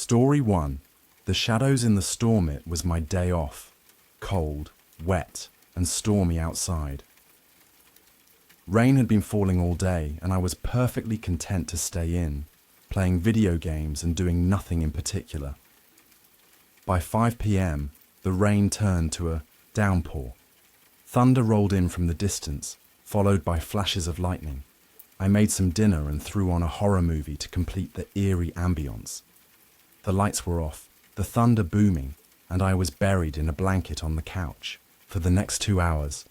Story 1. The shadows in the storm. It was my day off. Cold, wet, and stormy outside. Rain had been falling all day, and I was perfectly content to stay in, playing video games and doing nothing in particular. By 5 p.m, the rain turned to a downpour. Thunder rolled in from the distance, followed by flashes of lightning. I made some dinner and threw on a horror movie to complete the eerie ambience. The lights were off, the thunder booming, and I was buried in a blanket on the couch for the next 2 hours.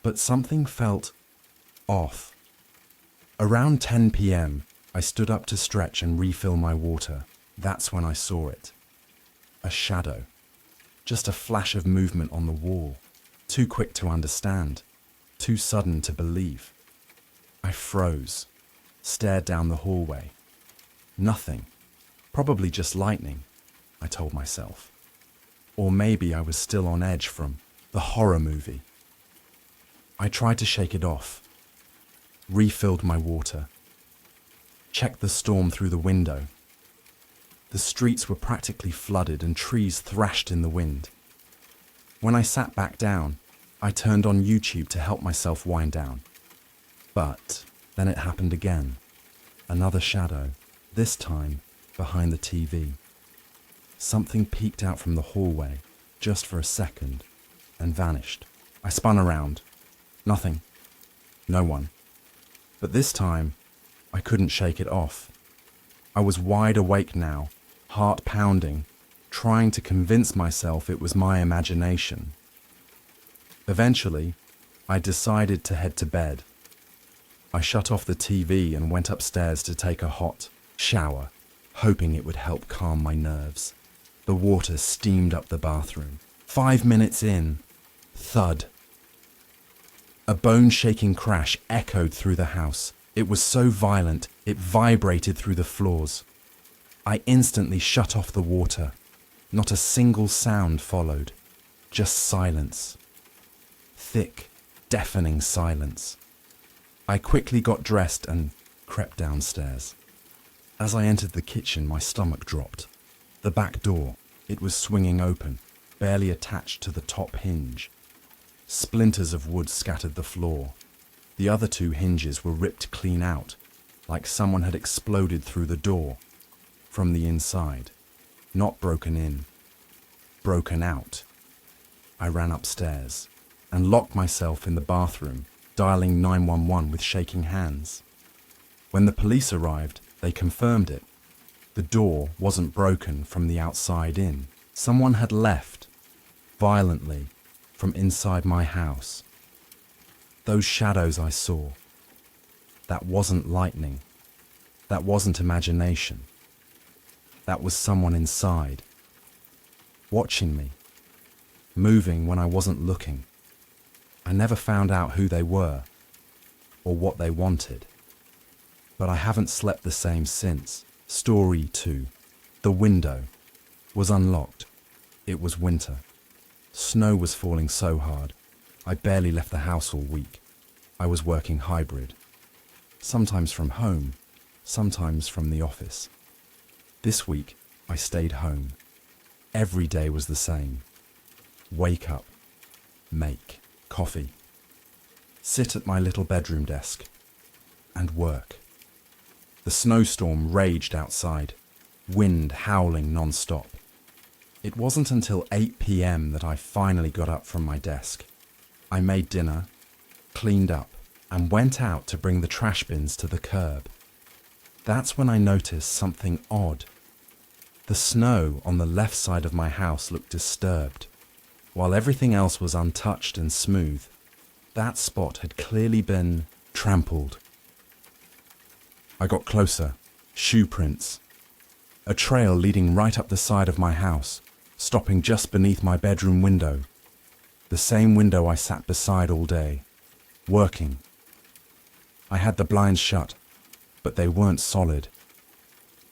But something felt off. Around 10 p.m, I stood up to stretch and refill my water. That's when I saw it. A shadow. Just a flash of movement on the wall. Too quick to understand. Too sudden to believe. I froze, stared down the hallway. Nothing. Probably just lightning, I told myself. Or maybe I was still on edge from the horror movie. I tried to shake it off. Refilled my water. Checked the storm through the window. The streets were practically flooded and trees thrashed in the wind. When I sat back down, I turned on YouTube to help myself wind down. But then it happened again. Another shadow, this time behind the TV. Something peeked out from the hallway just for a second and vanished. I spun around. Nothing. No one. But this time, I couldn't shake it off. I was wide awake now, heart pounding, trying to convince myself it was my imagination. Eventually, I decided to head to bed. I shut off the TV and went upstairs to take a hot shower, hoping it would help calm my nerves. The water steamed up the bathroom. 5 minutes in, thud. A bone-shaking crash echoed through the house. It was so violent, it vibrated through the floors. I instantly shut off the water. Not a single sound followed, just silence. Thick, deafening silence. I quickly got dressed and crept downstairs. As I entered the kitchen, my stomach dropped. The back door, it was swinging open, barely attached to the top hinge. Splinters of wood scattered the floor. The other 2 hinges were ripped clean out, like someone had exploded through the door. From the inside, not broken in, broken out. I ran upstairs and locked myself in the bathroom, dialing 911 with shaking hands. When the police arrived, they confirmed it. The door wasn't broken from the outside in. Someone had left, violently, from inside my house. Those shadows I saw, that wasn't lightning. That wasn't imagination. That was someone inside, watching me, moving when I wasn't looking. I never found out who they were or what they wanted. But I haven't slept the same since. Story 2. The window was unlocked. It was winter. Snow was falling so hard. I barely left the house all week. I was working hybrid. Sometimes from home, sometimes from the office. This week, I stayed home. Every day was the same. Wake up, make coffee, sit at my little bedroom desk, and work. The snowstorm raged outside, wind howling non-stop. It wasn't until 8 p.m. that I finally got up from my desk. I made dinner, cleaned up, and went out to bring the trash bins to the curb. That's when I noticed something odd. The snow on the left side of my house looked disturbed. While everything else was untouched and smooth, that spot had clearly been trampled. I got closer. Shoe prints. A trail leading right up the side of my house, stopping just beneath my bedroom window. The same window I sat beside all day, working. I had the blinds shut, but they weren't solid.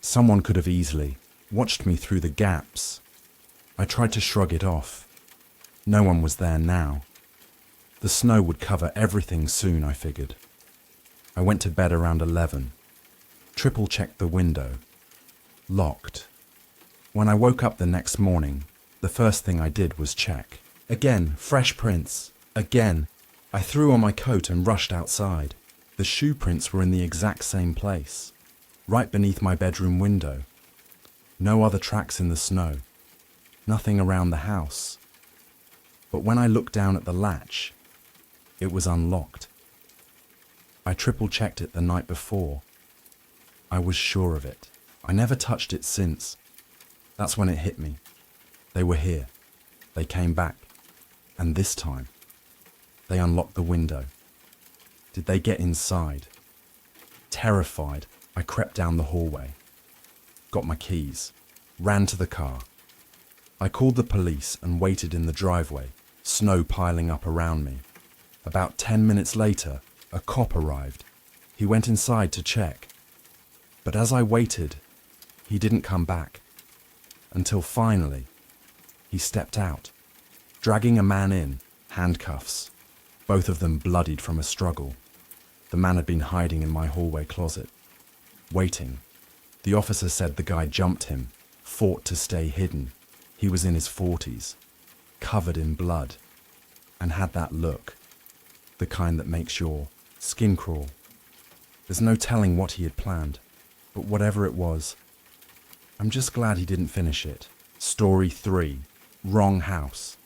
Someone could have easily watched me through the gaps. I tried to shrug it off. No one was there now. The snow would cover everything soon, I figured. I went to bed around 11. Triple-checked the window. Locked. When I woke up the next morning, the first thing I did was check. Again, fresh prints. Again, I threw on my coat and rushed outside. The shoe prints were in the exact same place, right beneath my bedroom window. No other tracks in the snow. Nothing around the house. But when I looked down at the latch, it was unlocked. I triple-checked it the night before. I was sure of it. I never touched it since. That's when it hit me. They were here. They came back. And this time, they unlocked the window. Did they get inside? Terrified, I crept down the hallway. Got my keys. Ran to the car. I called the police and waited in the driveway, snow piling up around me. About 10 minutes later, a cop arrived. He went inside to check. But as I waited, he didn't come back. Until finally, he stepped out, dragging a man in, handcuffs, both of them bloodied from a struggle. The man had been hiding in my hallway closet, waiting. The officer said the guy jumped him, fought to stay hidden. He was in his 40s, covered in blood, and had that look, the kind that makes your skin crawl. There's no telling what he had planned, but whatever it was, I'm just glad he didn't finish it. Story 3, Wrong House.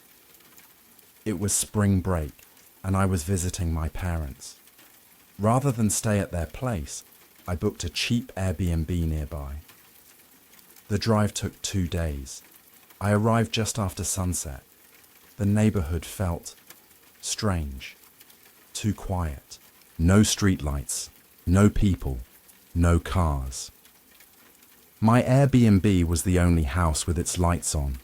It was spring break, and I was visiting my parents. Rather than stay at their place, I booked a cheap Airbnb nearby. The drive took 2 days. I arrived just after sunset. The neighborhood felt strange, too quiet. No streetlights, no people, no cars. My Airbnb was the only house with its lights on.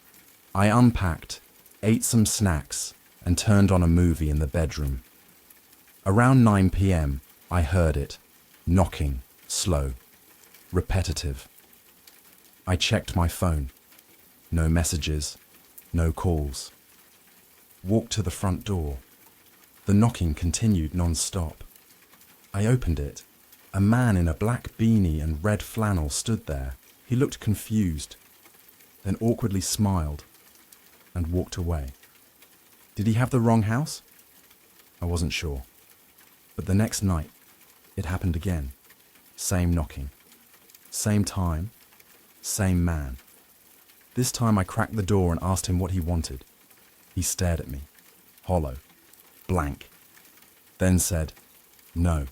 I unpacked, ate some snacks, and turned on a movie in the bedroom. Around 9 p.m, I heard it, knocking, slow, repetitive. I checked my phone. No messages, no calls. Walked to the front door. The knocking continued non-stop. I opened it. A man in a black beanie and red flannel stood there. He looked confused, then awkwardly smiled and walked away. Did he have the wrong house? I wasn't sure. But the next night, it happened again. Same knocking. Same time. Same man. This time I cracked the door and asked him what he wanted. He stared at me, hollow, blank, then said, "No,"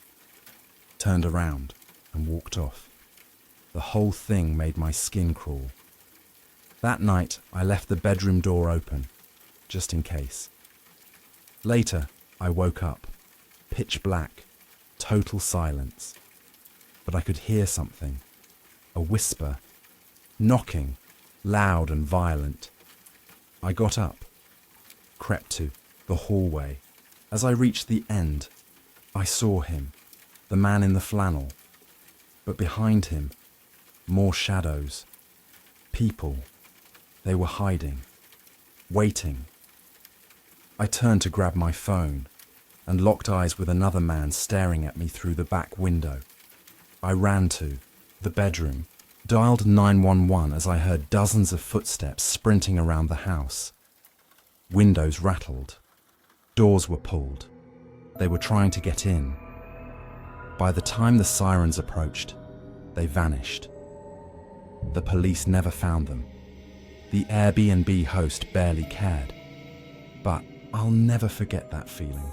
turned around and walked off. The whole thing made my skin crawl. That night, I left the bedroom door open, just in case. Later, I woke up, pitch black, total silence. But I could hear something, a whisper, knocking, loud and violent. I got up, crept to the hallway. As I reached the end, I saw him, the man in the flannel. But behind him, more shadows. People. They were hiding, waiting. I turned to grab my phone and locked eyes with another man staring at me through the back window. I ran to the bedroom, dialed 911 as I heard dozens of footsteps sprinting around the house. Windows rattled. Doors were pulled. They were trying to get in. By the time the sirens approached, they vanished. The police never found them. The Airbnb host barely cared. But I'll never forget that feeling.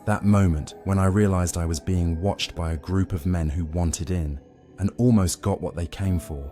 That moment when I realized I was being watched by a group of men who wanted in and almost got what they came for.